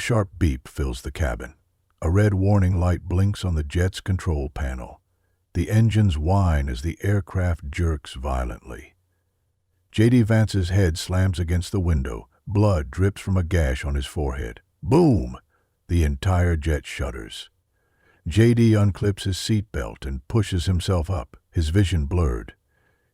sharp beep fills the cabin. A red warning light blinks on the jet's control panel. The engines whine as the aircraft jerks violently. J.D. Vance's head slams against the window. Blood drips from a gash on his forehead. Boom! The entire jet shudders. J.D. unclips his seatbelt and pushes himself up, his vision blurred.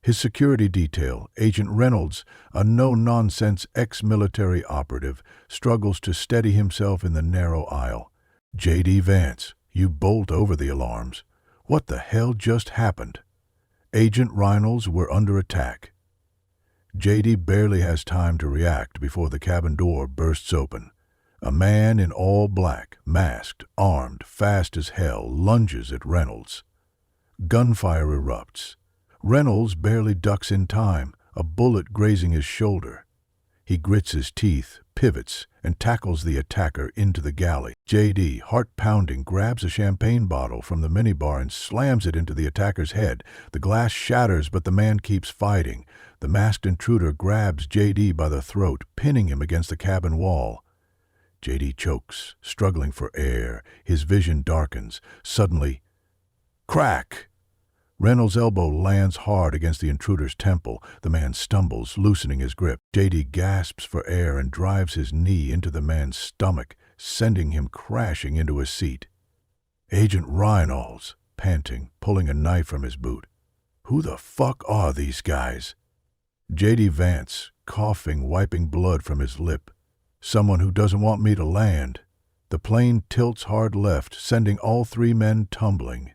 His security detail, Agent Reynolds, a no-nonsense ex-military operative, struggles to steady himself in the narrow aisle. J.D. Vance, you bolt over the alarms. What the hell just happened? Agent Reynolds, we're under attack. J.D. barely has time to react before the cabin door bursts open. A man in all black, masked, armed, fast as hell, lunges at Reynolds. Gunfire erupts. Reynolds barely ducks in time, a bullet grazing his shoulder. He grits his teeth, pivots, and tackles the attacker into the galley. J.D., heart-pounding, grabs a champagne bottle from the minibar and slams it into the attacker's head. The glass shatters, but the man keeps fighting. The masked intruder grabs J.D. by the throat, pinning him against the cabin wall. J.D. chokes, struggling for air. His vision darkens. Suddenly, crack! Reynolds' elbow lands hard against the intruder's temple. The man stumbles, loosening his grip. J.D. gasps for air and drives his knee into the man's stomach, sending him crashing into a seat. Agent Reynolds, panting, pulling a knife from his boot. Who the fuck are these guys? J.D. Vance, coughing, wiping blood from his lip. Someone who doesn't want me to land. The plane tilts hard left, sending all three men tumbling.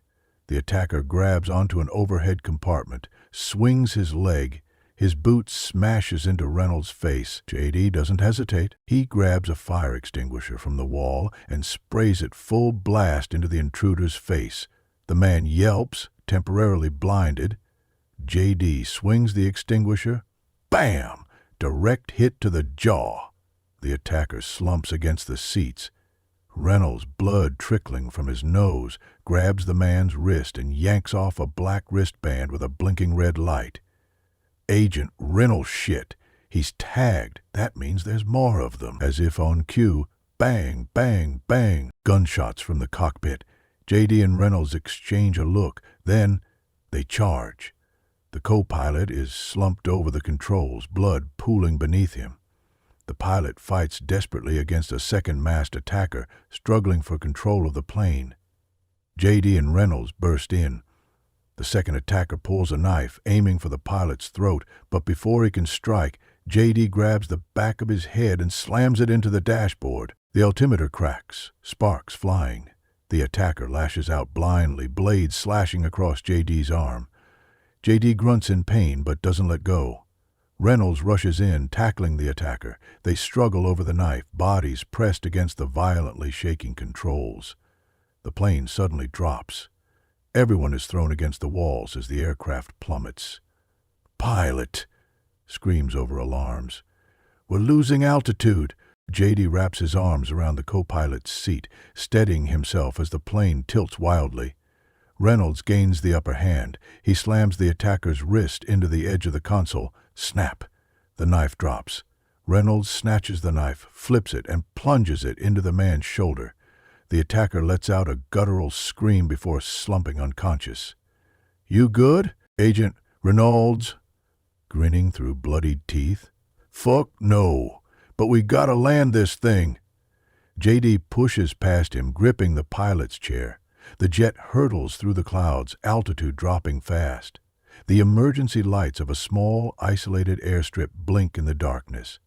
The attacker grabs onto an overhead compartment, swings his leg. His boot smashes into Reynolds' face. J.D. doesn't hesitate. He grabs a fire extinguisher from the wall and sprays it full blast into the intruder's face. The man yelps, temporarily blinded. J.D. swings the extinguisher. Bam! Direct hit to the jaw. The attacker slumps against the seats. Reynolds, blood trickling from his nose, grabs the man's wrist and yanks off a black wristband with a blinking red light. Agent Reynolds shit. He's tagged. That means there's more of them. As if on cue, bang, bang, bang. Gunshots from the cockpit. J.D. and Reynolds exchange a look. Then they charge. The co-pilot is slumped over the controls, blood pooling beneath him. The pilot fights desperately against a second masked attacker, struggling for control of the plane. J.D. and Reynolds burst in. The second attacker pulls a knife, aiming for the pilot's throat, but before he can strike, J.D. grabs the back of his head and slams it into the dashboard. The altimeter cracks, sparks flying. The attacker lashes out blindly, blades slashing across J.D.'s arm. J.D. grunts in pain but doesn't let go. Reynolds rushes in, tackling the attacker. They struggle over the knife, bodies pressed against the violently shaking controls. The plane suddenly drops. Everyone is thrown against the walls as the aircraft plummets. "Pilot!" screams over alarms. "We're losing altitude!" J.D. wraps his arms around the co-pilot's seat, steadying himself as the plane tilts wildly. Reynolds gains the upper hand. He slams the attacker's wrist into the edge of the console. Snap! The knife drops. Reynolds snatches the knife, flips it, and plunges it into the man's shoulder. The attacker lets out a guttural scream before slumping unconscious. "You good, Agent Reynolds?" Grinning through bloodied teeth. "Fuck no, but we gotta land this thing." J.D. pushes past him, gripping the pilot's chair. The jet hurtles through the clouds, altitude dropping fast. The emergency lights of a small, isolated airstrip blink in the darkness.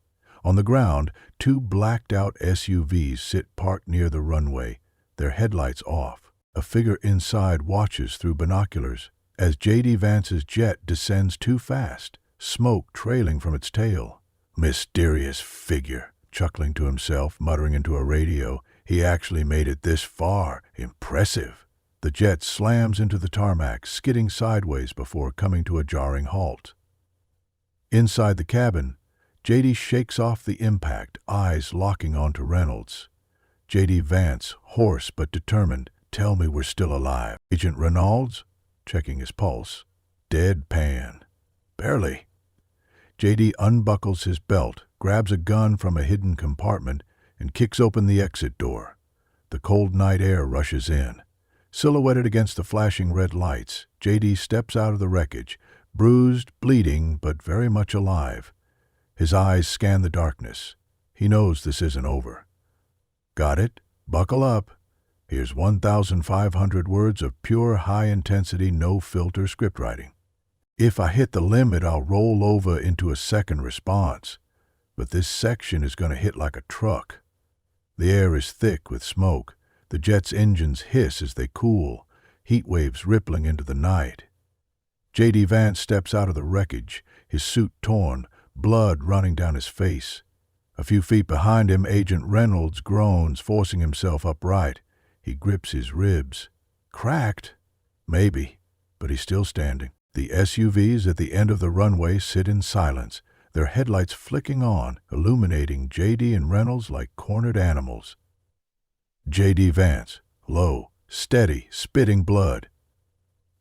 On the ground, two blacked-out SUVs sit parked near the runway, their headlights off. A figure inside watches through binoculars as J.D. Vance's jet descends too fast, smoke trailing from its tail. "Mysterious figure," chuckling to himself, muttering into a radio. "He actually made it this far. Impressive." The jet slams into the tarmac, skidding sideways before coming to a jarring halt. Inside the cabin, J.D. shakes off the impact, eyes locking onto Reynolds. J.D. Vance, hoarse but determined, "Tell me we're still alive." Agent Reynolds, checking his pulse. "Deadpan." "Barely." J.D. unbuckles his belt, grabs a gun from a hidden compartment. and kicks open the exit door. The cold night air rushes in. Silhouetted against the flashing red lights, J.D. steps out of the wreckage, bruised, bleeding, but very much alive. His eyes scan the darkness. He knows this isn't over. Got it? Buckle up. Here's 1,500 words of pure, high-intensity, no-filter script writing. If I hit the limit, I'll roll over into a second response. But this section is going to hit like a truck. The air is thick with smoke. The jet's engines hiss as they cool, heat waves rippling into the night. J.D. Vance steps out of the wreckage, his suit torn, blood running down his face. A few feet behind him, Agent Reynolds groans, forcing himself upright. He grips his ribs. Cracked? Maybe, but he's still standing. The SUVs at the end of the runway sit in silence, their headlights flicking on, illuminating J.D. and Reynolds like cornered animals. J.D. Vance, low, steady, spitting blood.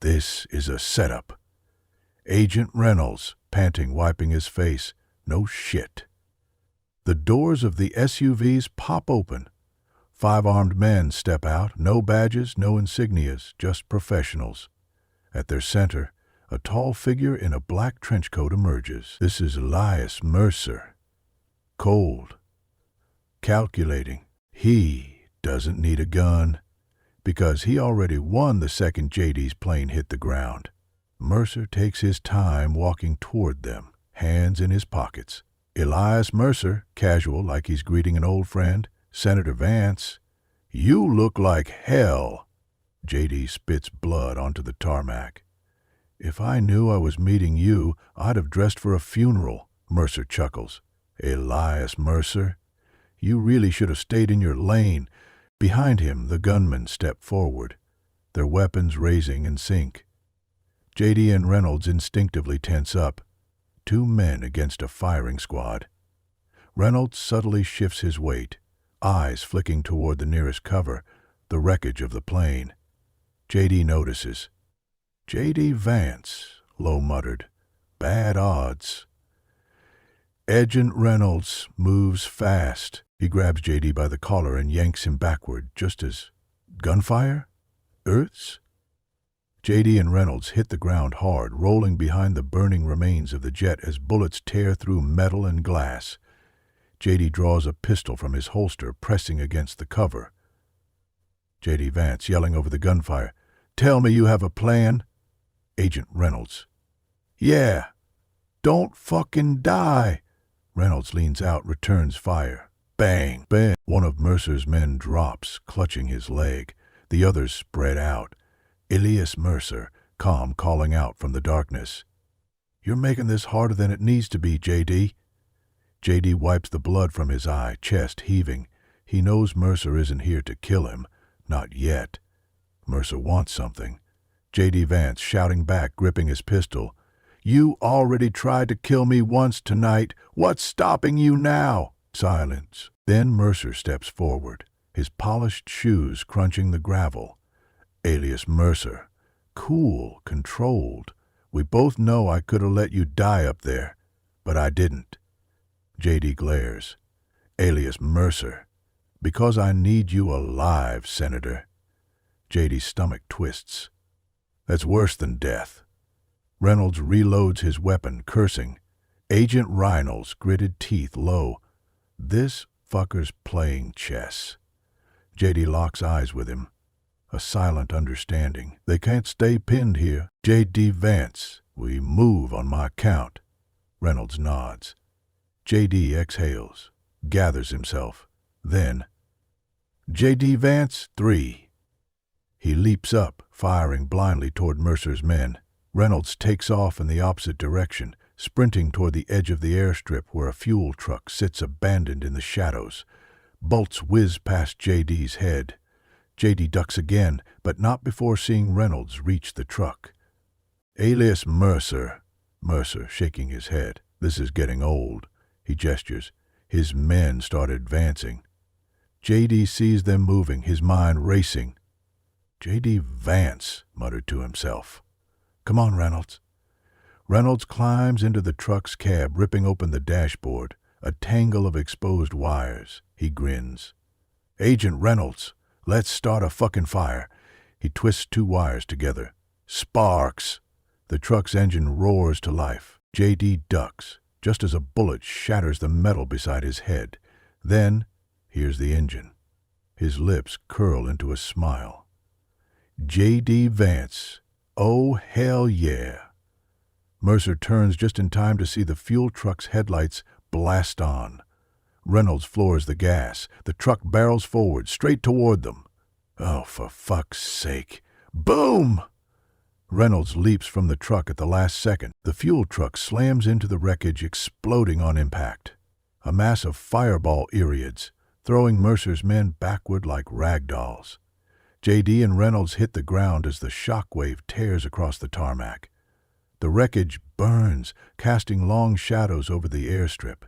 This is a setup. Agent Reynolds, panting, wiping his face. No shit. The doors of the SUVs pop open. 5 armed men step out, no badges, no insignias, just professionals. At their center, a tall figure in a black trench coat emerges. This is Elias Mercer. Cold. Calculating. He doesn't need a gun, because he already won the second J.D.'s plane hit the ground. Mercer takes his time walking toward them, hands in his pockets. Elias Mercer, casual like he's greeting an old friend. Senator Vance, you look like hell. J.D. spits blood onto the tarmac. If I knew I was meeting you, I'd have dressed for a funeral, Mercer chuckles. Elias Mercer, you really should have stayed in your lane. Behind him, the gunmen step forward, their weapons raising in sync. J.D. and Reynolds instinctively tense up. 2 men against a firing squad. Reynolds subtly shifts his weight, eyes flicking toward the nearest cover, the wreckage of the plane. J.D. notices. J.D. Vance, Low muttered. Bad odds. Agent Reynolds moves fast. He grabs J.D. by the collar and yanks him backward, just as... Gunfire? Earths? J.D. and Reynolds hit the ground hard, rolling behind the burning remains of the jet as bullets tear through metal and glass. J.D. draws a pistol from his holster, pressing against the cover. J.D. Vance, yelling over the gunfire, Tell me you have a plan? Agent Reynolds. Yeah. Don't fucking die. Reynolds leans out, returns fire. Bang, bang. One of Mercer's men drops, clutching his leg. The others spread out. Elias Mercer, calm, calling out from the darkness. You're making this harder than it needs to be, J.D. J.D. wipes the blood from his eye, chest heaving. He knows Mercer isn't here to kill him. Not yet. Mercer wants something. J.D. Vance shouting back, gripping his pistol. You already tried to kill me once tonight. What's stopping you now? Silence. Then Mercer steps forward, his polished shoes crunching the gravel. Alias Mercer. Cool, controlled. We both know I could have let you die up there, but I didn't. J.D. glares. Alias Mercer. Because I need you alive, Senator. J.D.'s stomach twists. That's worse than death. Reynolds reloads his weapon, cursing. Agent Reynolds, gritted teeth low. This fucker's playing chess. J.D. locks eyes with him. A silent understanding. They can't stay pinned here. J.D. Vance, we move on my count. Reynolds nods. J.D. exhales, gathers himself. Then, J.D. Vance, 3. He leaps up, firing blindly toward Mercer's men. Reynolds takes off in the opposite direction, sprinting toward the edge of the airstrip where a fuel truck sits abandoned in the shadows. Bolts whiz past J.D.'s head. J.D. ducks again, but not before seeing Reynolds reach the truck. Alias Mercer. Mercer shaking his head. This is getting old. He gestures. His men start advancing. J.D. sees them moving, his mind racing. J.D. Vance muttered to himself. Come on, Reynolds. Reynolds climbs into the truck's cab, ripping open the dashboard. a tangle of exposed wires. He grins. "Agent Reynolds, let's start a fucking fire." He twists two wires together. Sparks! The truck's engine roars to life. J.D. ducks, just as a bullet shatters the metal beside his head. Then, here's the engine. His lips curl into a smile. J.D. Vance. Oh, hell yeah. Mercer turns just in time to see the fuel truck's headlights blast on. Reynolds floors the gas. The truck barrels forward, straight toward them. Oh, for fuck's sake. Boom! Reynolds leaps from the truck at the last second. The fuel truck slams into the wreckage, exploding on impact. A mass of fireball iriads, throwing Mercer's men backward like rag dolls. J.D. and Reynolds hit the ground as the shockwave tears across the tarmac. The wreckage burns, casting long shadows over the airstrip.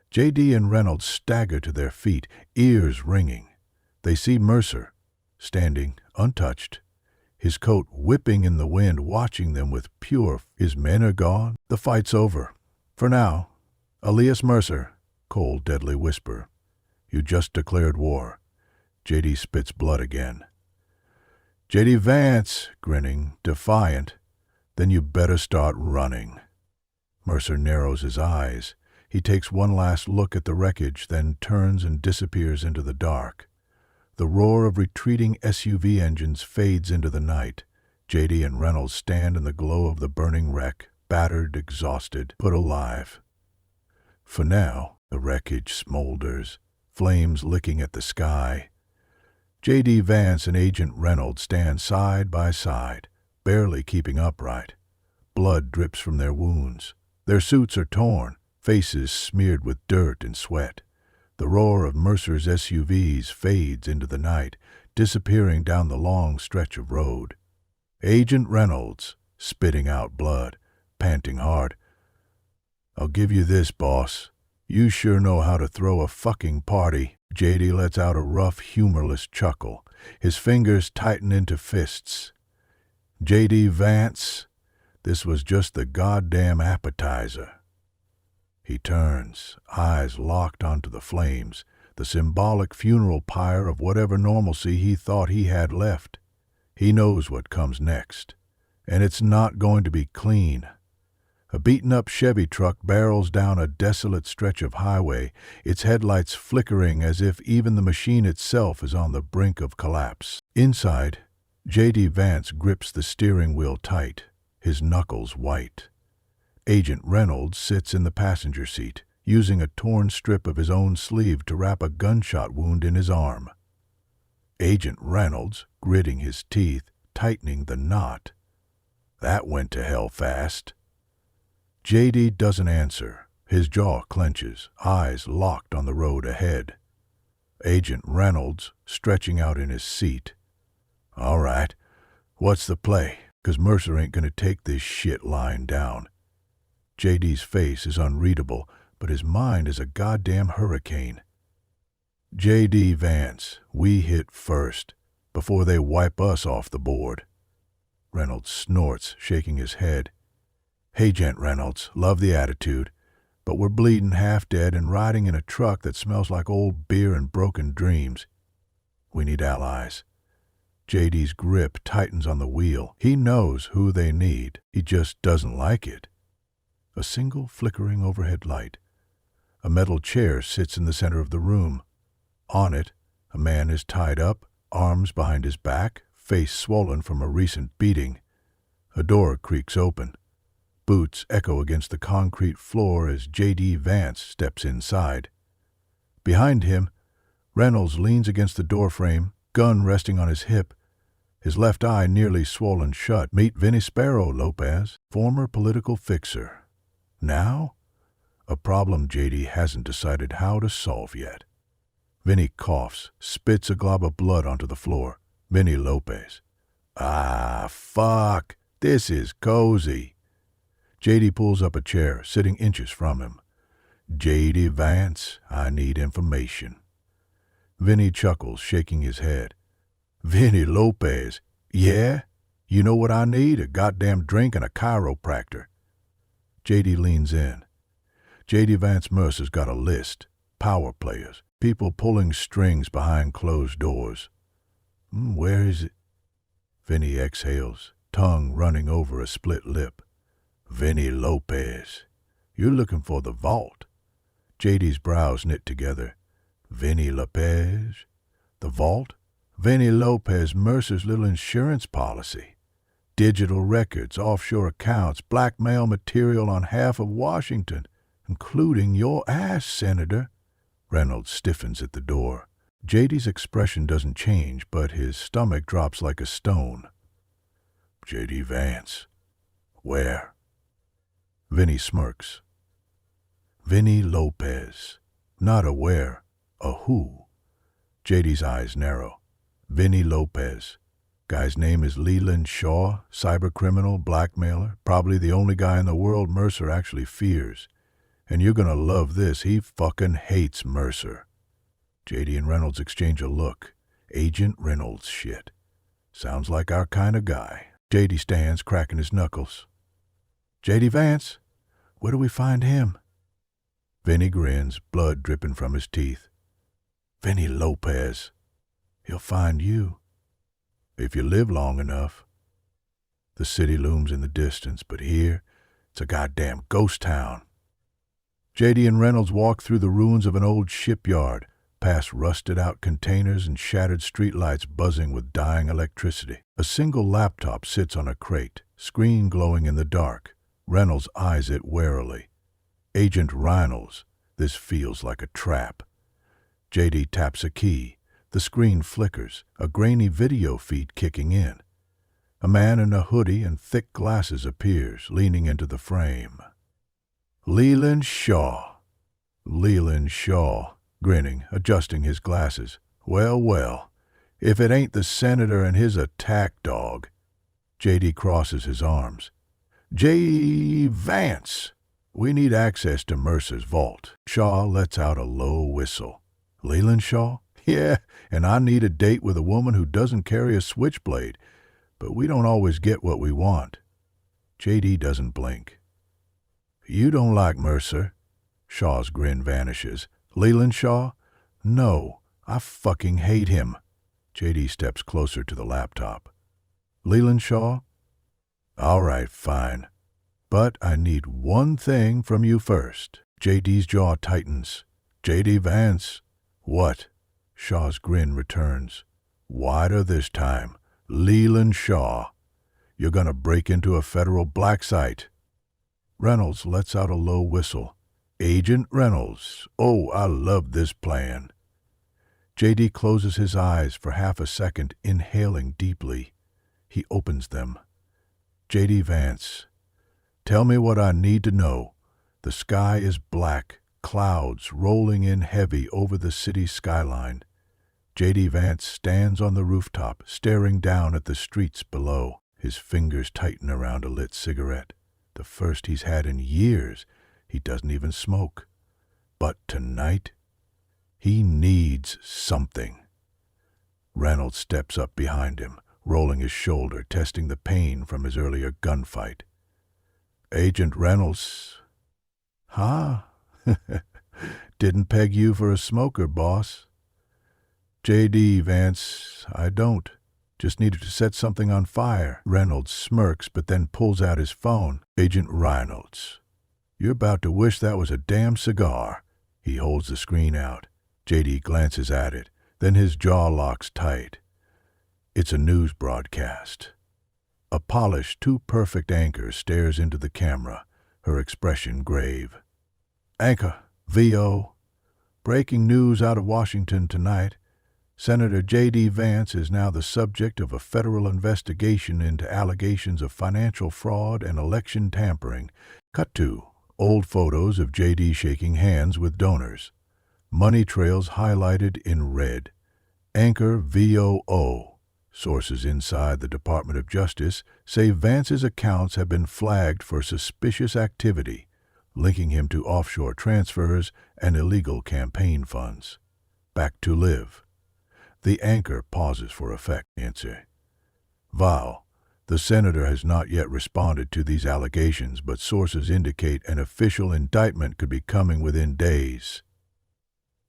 J.D. and Reynolds stagger to their feet, ears ringing. They see Mercer, standing untouched, his coat whipping in the wind, watching them with pure. His men are gone. The fight's over. For now. Elias Mercer, cold, deadly whisper. You just declared war. J.D. spits blood again. J.D. Vance, grinning, defiant. Then you better start running. Mercer narrows his eyes. He takes one last look at the wreckage, then turns and disappears into the dark. The roar of retreating SUV engines fades into the night. J.D. and Reynolds stand in the glow of the burning wreck, battered, exhausted, but alive. For now, the wreckage smolders, flames licking at the sky. J.D. Vance and Agent Reynolds stand side by side, barely keeping upright. Blood drips from their wounds. Their suits are torn, faces smeared with dirt and sweat. The roar of Mercer's SUVs fades into the night, disappearing down the long stretch of road. Agent Reynolds, spitting out blood, panting hard. I'll give you this, boss. You sure know how to throw a fucking party. J.D. lets out a rough, humorless chuckle. His fingers tighten into fists. J.D. Vance, this was just the goddamn appetizer. He turns, eyes locked onto the flames, the symbolic funeral pyre of whatever normalcy he thought he had left. He knows what comes next, and it's not going to be clean. A beaten-up Chevy truck barrels down a desolate stretch of highway, its headlights flickering as if even the machine itself is on the brink of collapse. Inside, J.D. Vance grips the steering wheel tight, his knuckles white. Agent Reynolds sits in the passenger seat, using a torn strip of his own sleeve to wrap a gunshot wound in his arm. Agent Reynolds, gritting his teeth, tightening the knot. That went to hell fast. J.D. doesn't answer. His jaw clenches, eyes locked on the road ahead. Agent Reynolds, stretching out in his seat. All right, what's the play? 'Cause Mercer ain't gonna take this shit lying down. J.D.'s face is unreadable, but his mind is a goddamn hurricane. J.D. Vance, we hit first, before they wipe us off the board. Reynolds snorts, shaking his head. Hey, Gent Reynolds, love the attitude, but we're bleeding half dead and riding in a truck that smells like old beer and broken dreams. We need allies. J.D.'s grip tightens on the wheel. He knows who they need. He just doesn't like it. A single flickering overhead light. A metal chair sits in the center of the room. On it, a man is tied up, arms behind his back, face swollen from a recent beating. A door creaks open. Boots echo against the concrete floor as J.D. Vance steps inside. Behind him, Reynolds leans against the doorframe, gun resting on his hip, his left eye nearly swollen shut. Meet Vinispero Lopez, former political fixer. Now, a problem J.D. hasn't decided how to solve yet. Vinny coughs, spits a glob of blood onto the floor. Vinny Lopez. Ah, fuck. This is cozy. J.D. pulls up a chair, sitting inches from him. J.D. Vance, I need information. Vinny chuckles, shaking his head. Vinny Lopez. Yeah? You know what I need? A goddamn drink and a chiropractor. J.D. leans in. J.D. Vance Mercer's got a list. Power players. People pulling strings behind closed doors. Where is it? Vinny exhales, tongue running over a split lip. Vinny Lopez. You're looking for the vault. J.D.'s brows knit together. Vinny Lopez? The vault? Vinny Lopez, Mercer's little insurance policy. Digital records, offshore accounts, blackmail material on half of Washington, including your ass, Senator. Reynolds stiffens at the door. J.D.'s expression doesn't change, but his stomach drops like a stone. J.D. Vance. Where? Vinny smirks. Vinny Lopez. Not a where, a who. J.D.'s eyes narrow. Vinny Lopez. Guy's name is Leland Shaw, cybercriminal, blackmailer, probably the only guy in the world Mercer actually fears. And you're gonna love this, he fucking hates Mercer. J.D. and Reynolds exchange a look. Agent Reynolds shit. Sounds like our kind of guy. J.D. stands, cracking his knuckles. J.D. Vance, where do we find him? Vinny grins, blood dripping from his teeth. Vinny Lopez. He'll find you. If you live long enough. The city looms in the distance, but here, it's a goddamn ghost town. J.D. and Reynolds walk through the ruins of an old shipyard, past rusted-out containers and shattered streetlights buzzing with dying electricity. A single laptop sits on a crate, screen glowing in the dark. Reynolds eyes it warily. Agent Reynolds, this feels like a trap. J.D. taps a key. The screen flickers, a grainy video feed kicking in. A man in a hoodie and thick glasses appears, leaning into the frame. Leland Shaw. Leland Shaw, grinning, adjusting his glasses. Well, well, if it ain't the senator and his attack dog. J.D. crosses his arms. J. Vance. We need access to Mercer's vault. Shaw lets out a low whistle. Leland Shaw? Yeah, and I need a date with a woman who doesn't carry a switchblade. But we don't always get what we want. J.D. doesn't blink. You don't like Mercer? Shaw's grin vanishes. Leland Shaw? No, I fucking hate him. J.D. steps closer to the laptop. Leland Shaw? All right, fine. But I need one thing from you first. J.D.'s jaw tightens. J.D. Vance. What? Shaw's grin returns. Wider this time. Leland Shaw. You're gonna break into a federal black site. Reynolds lets out a low whistle. Agent Reynolds. Oh, I love this plan. J.D. closes his eyes for half a second, inhaling deeply. He opens them. J.D. Vance. Tell me what I need to know. The sky is black, clouds rolling in heavy over the city's skyline. J.D. Vance stands on the rooftop, staring down at the streets below. His fingers tighten around a lit cigarette. The first he's had in years. He doesn't even smoke. But tonight, he needs something. Reynolds steps up behind him, rolling his shoulder, testing the pain from his earlier gunfight. Agent Reynolds. Huh? Didn't peg you for a smoker, boss. J.D. Vance, I don't. Just needed to set something on fire. Reynolds smirks, but then pulls out his phone. Agent Reynolds. You're about to wish that was a damn cigar. He holds the screen out. J.D. glances at it. Then his jaw locks tight. It's a news broadcast. A polished, too-perfect anchor stares into the camera, her expression grave. Anchor, V.O. Breaking news out of Washington tonight. Senator J.D. Vance is now the subject of a federal investigation into allegations of financial fraud and election tampering. Cut to old photos of J.D. shaking hands with donors. Money trails highlighted in red. Anchor VOO. Sources inside the Department of Justice say Vance's accounts have been flagged for suspicious activity, linking him to offshore transfers and illegal campaign funds. Back to live. The anchor pauses for effect. Answer. Vow. The senator has not yet responded to these allegations, but sources indicate an official indictment could be coming within days.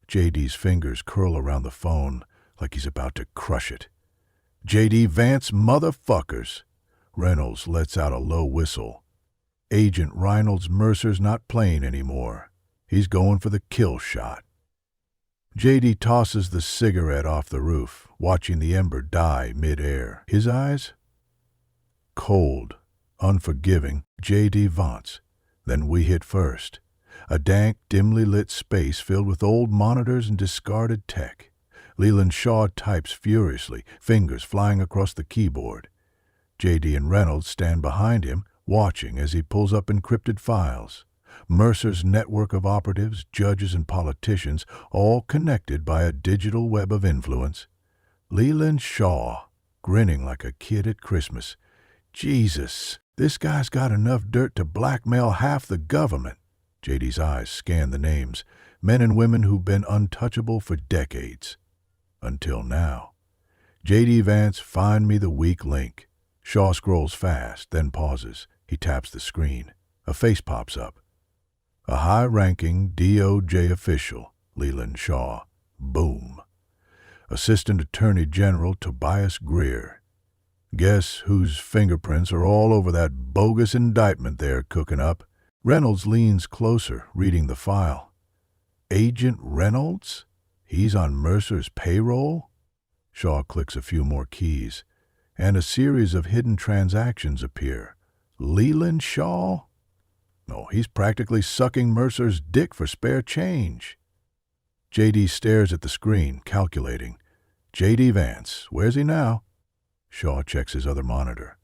J.D.'s fingers curl around the phone like he's about to crush it. J.D. Vance, motherfuckers! Reynolds lets out a low whistle. Agent Reynolds Mercer's not playing anymore. He's going for the kill shot. J.D. tosses the cigarette off the roof, watching the ember die mid-air. His eyes? Cold, unforgiving. J.D. Vance. Then we hit first. A dank, dimly lit space filled with old monitors and discarded tech. Leland Shaw types furiously, fingers flying across the keyboard. J.D. and Reynolds stand behind him, watching as he pulls up encrypted files. Mercer's network of operatives, judges, and politicians, all connected by a digital web of influence. Leland Shaw, grinning like a kid at Christmas. Jesus, this guy's got enough dirt to blackmail half the government. J.D.'s eyes scan the names, men and women who've been untouchable for decades. Until now. J.D. Vance, find me the weak link. Shaw scrolls fast, then pauses. He taps the screen. A face pops up. A high-ranking DOJ official, Leland Shaw. Boom. Assistant Attorney General Tobias Greer. Guess whose fingerprints are all over that bogus indictment they're cooking up? Reynolds leans closer, reading the file. Agent Reynolds? He's on Mercer's payroll? Shaw clicks a few more keys, and a series of hidden transactions appear. Leland Shaw? No, he's practically sucking Mercer's dick for spare change. J.D. stares at the screen, calculating. J.D. Vance, where's he now? Shaw checks his other monitor.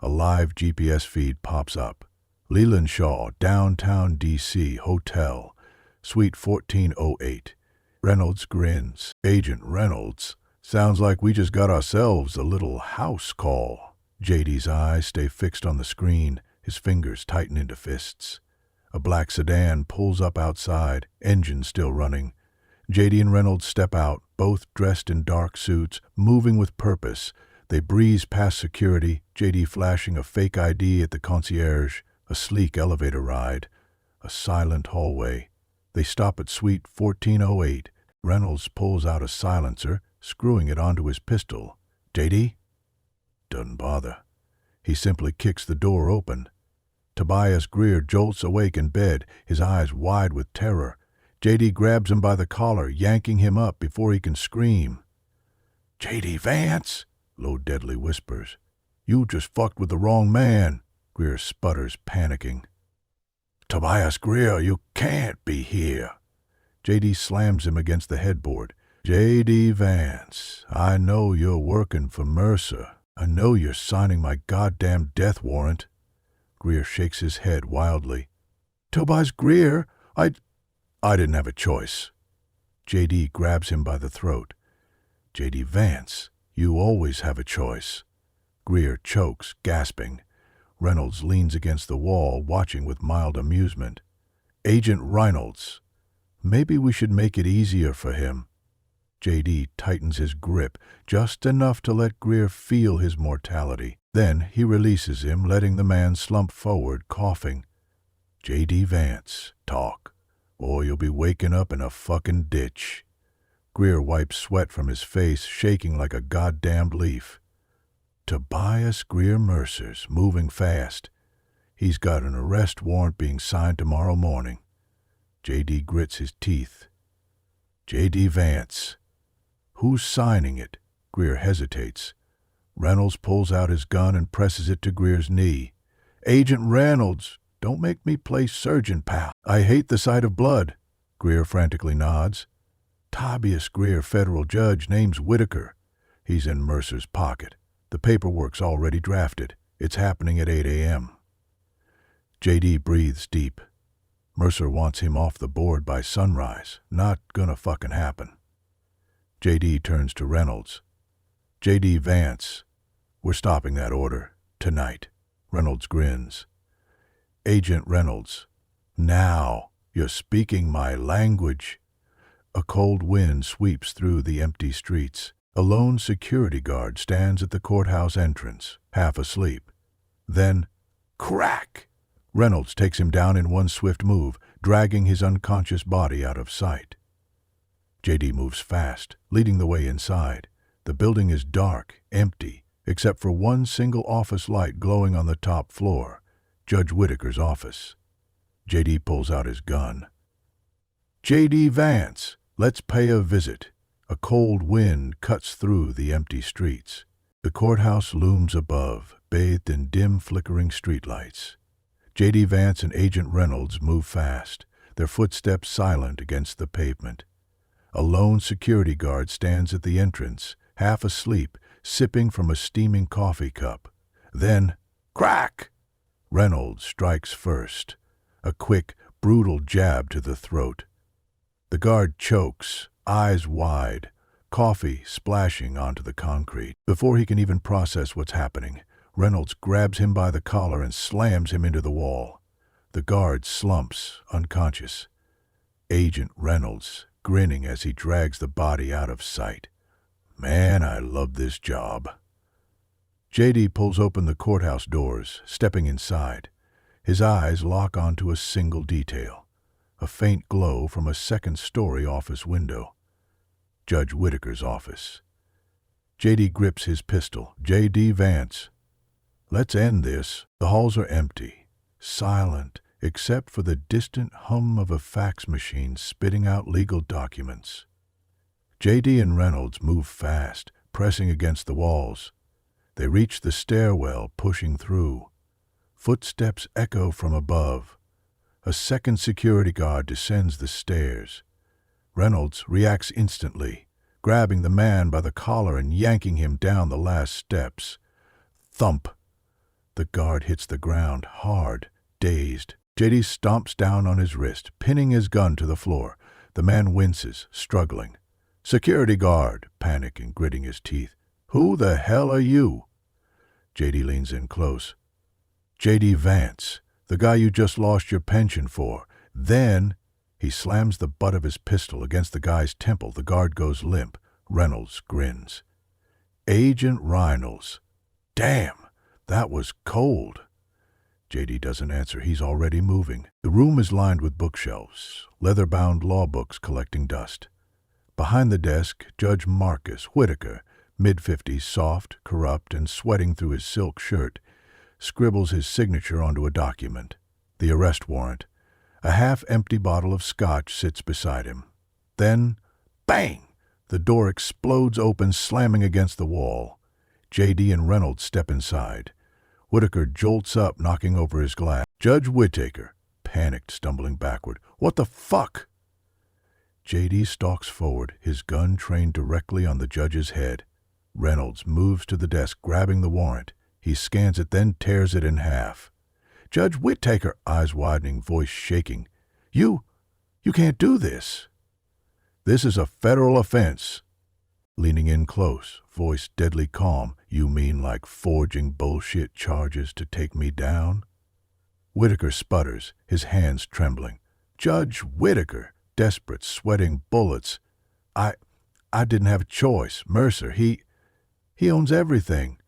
A live GPS feed pops up. Leland Shaw, downtown D.C., hotel, suite 1408. Reynolds grins. Agent Reynolds. Sounds like we just got ourselves a little house call. J.D.'s eyes stay fixed on the screen, his fingers tighten into fists. A black sedan pulls up outside, engine still running. J.D. and Reynolds step out, both dressed in dark suits, moving with purpose. They breeze past security, J.D. flashing a fake ID at the concierge, a sleek elevator ride, a silent hallway. They stop at suite 1408. Reynolds pulls out a silencer, screwing it onto his pistol. J.D.? Doesn't bother. He simply kicks the door open. Tobias Greer jolts awake in bed, his eyes wide with terror. J.D. grabs him by the collar, yanking him up before he can scream. J.D. Vance, low deadly whispers. You just fucked with the wrong man. Greer sputters, panicking. Tobias Greer, you can't be here. J.D. slams him against the headboard. J.D. Vance, I know you're working for Mercer. I know you're signing my goddamn death warrant. Greer shakes his head wildly. Tobias Greer, I didn't have a choice. J.D. grabs him by the throat. J.D. Vance, you always have a choice. Greer chokes, gasping. Reynolds leans against the wall, watching with mild amusement. Agent Reynolds, maybe we should make it easier for him. J.D. tightens his grip, just enough to let Greer feel his mortality. Then he releases him, letting the man slump forward, coughing. J.D. Vance, talk, or you'll be waking up in a fucking ditch. Greer wipes sweat from his face, shaking like a goddamned leaf. Tobias Greer Mercer's moving fast. He's got an arrest warrant being signed tomorrow morning. J.D. grits his teeth. J.D. Vance. Who's signing it? Greer hesitates. Reynolds pulls out his gun and presses it to Greer's knee. Agent Reynolds, don't make me play surgeon, pal. I hate the sight of blood. Greer frantically nods. Tobias Greer, federal judge, name's Whitaker. He's in Mercer's pocket. The paperwork's already drafted. It's happening at 8 a.m. J.D. breathes deep. Mercer wants him off the board by sunrise. Not gonna fucking happen. J.D. turns to Reynolds. J.D. Vance, we're stopping that order. Tonight. Reynolds grins. Agent Reynolds, now you're speaking my language. A cold wind sweeps through the empty streets. A lone security guard stands at the courthouse entrance, half asleep. Then, crack! Reynolds takes him down in one swift move, dragging his unconscious body out of sight. J.D. moves fast, leading the way inside. The building is dark, empty, except for one single office light glowing on the top floor, Judge Whitaker's office. J.D. pulls out his gun. "J.D. Vance, let's pay a visit." A cold wind cuts through the empty streets. The courthouse looms above, bathed in dim, flickering streetlights. J.D. Vance and Agent Reynolds move fast, their footsteps silent against the pavement. A lone security guard stands at the entrance, half asleep, sipping from a steaming coffee cup. Then, crack! Reynolds strikes first. A quick, brutal jab to the throat. The guard chokes, eyes wide, coffee splashing onto the concrete. Before he can even process what's happening, Reynolds grabs him by the collar and slams him into the wall. The guard slumps, unconscious. Agent Reynolds, grinning as he drags the body out of sight. "Man, I love this job." J.D. pulls open the courthouse doors, stepping inside. His eyes lock onto a single detail, a faint glow from a second-story office window. Judge Whitaker's office. J.D. grips his pistol. "J.D. Vance, let's end this." The halls are empty, silent, except for the distant hum of a fax machine spitting out legal documents. J.D. and Reynolds move fast, pressing against the walls. They reach the stairwell, pushing through. Footsteps echo from above. A second security guard descends the stairs. Reynolds reacts instantly, grabbing the man by the collar and yanking him down the last steps. Thump! The guard hits the ground, hard, dazed. J.D. stomps down on his wrist, pinning his gun to the floor. The man winces, struggling. "Security guard," panic and gritting his teeth. "Who the hell are you?" J.D. leans in close. "J.D. Vance, the guy you just lost your pension for." Then he slams the butt of his pistol against the guy's temple. The guard goes limp. Reynolds grins. "Agent Reynolds. Damn, that was cold." J.D. doesn't answer. He's already moving. The room is lined with bookshelves, leather-bound law books collecting dust. Behind the desk, Judge Marcus Whitaker, mid-50s, soft, corrupt, and sweating through his silk shirt, scribbles his signature onto a document. The arrest warrant. A half-empty bottle of scotch sits beside him. Then, bang! The door explodes open, slamming against the wall. J.D. and Reynolds step inside. Whitaker jolts up, knocking over his glass. "Judge Whitaker," panicked, stumbling backward. "What the fuck?" J.D. stalks forward, his gun trained directly on the judge's head. Reynolds moves to the desk, grabbing the warrant. He scans it, then tears it in half. "Judge Whitaker," eyes widening, voice shaking. You can't do this." "This is a federal offense." Leaning in close, voice deadly calm. "You mean like forging bullshit charges to take me down?" Whitaker sputters, his hands trembling. "Judge Whitaker," desperate, sweating bullets. I didn't have a choice. Mercer, he owns everything."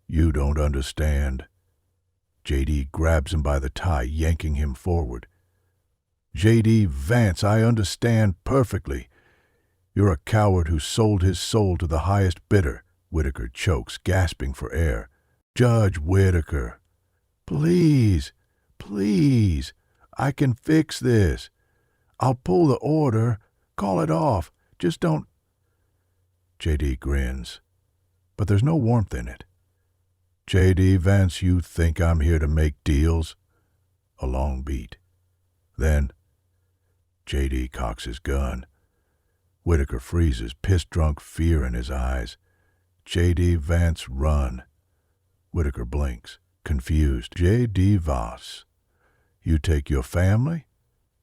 "You don't understand." J.D. grabs him by the tie, yanking him forward. "J.D. Vance, I understand perfectly. You're a coward who sold his soul to the highest bidder." Whitaker chokes, gasping for air. "Judge Whitaker, please, please, I can fix this. I'll pull the order, call it off. Just don't." J.D. grins, but there's no warmth in it. "J.D. Vance, you think I'm here to make deals?" A long beat. Then J.D. cocks his gun. Whitaker freezes, piss-drunk fear in his eyes. "J.D. Vance, run." Whitaker blinks, confused. "J.D. Vance, you take your family?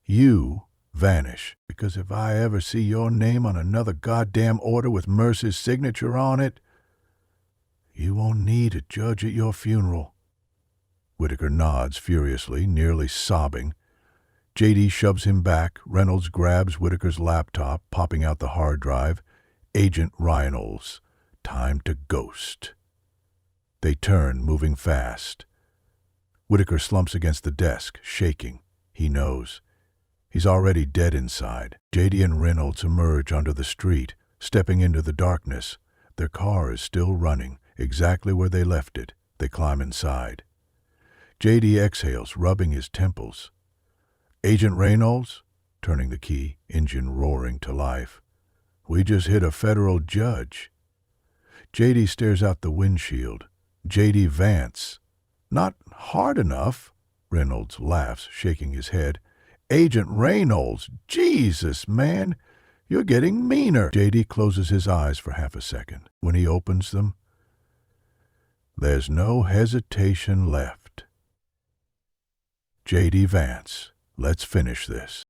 You vanish, because if I ever see your name on another goddamn order with Mercer's signature on it, you won't need a judge at your funeral." Whitaker nods furiously, nearly sobbing. J.D. shoves him back. Reynolds grabs Whitaker's laptop, popping out the hard drive. "Agent Reynolds, Time to ghost. They turn, moving fast. Whitaker slumps against the desk, shaking. He knows. He's already dead inside. J.D. and Reynolds emerge onto the street, stepping into the darkness. Their car is still running, exactly where they left it. They climb inside. J.D. exhales, rubbing his temples. "Agent Reynolds?" Turning the key, engine roaring to life. "We just hit a federal judge." J.D. stares out the windshield. J.D. Vance. "Not hard enough," Reynolds laughs, shaking his head. "Agent Reynolds, Jesus, man, you're getting meaner." J.D. closes his eyes for half a second. When he opens them, there's no hesitation left. J.D. Vance, let's finish this.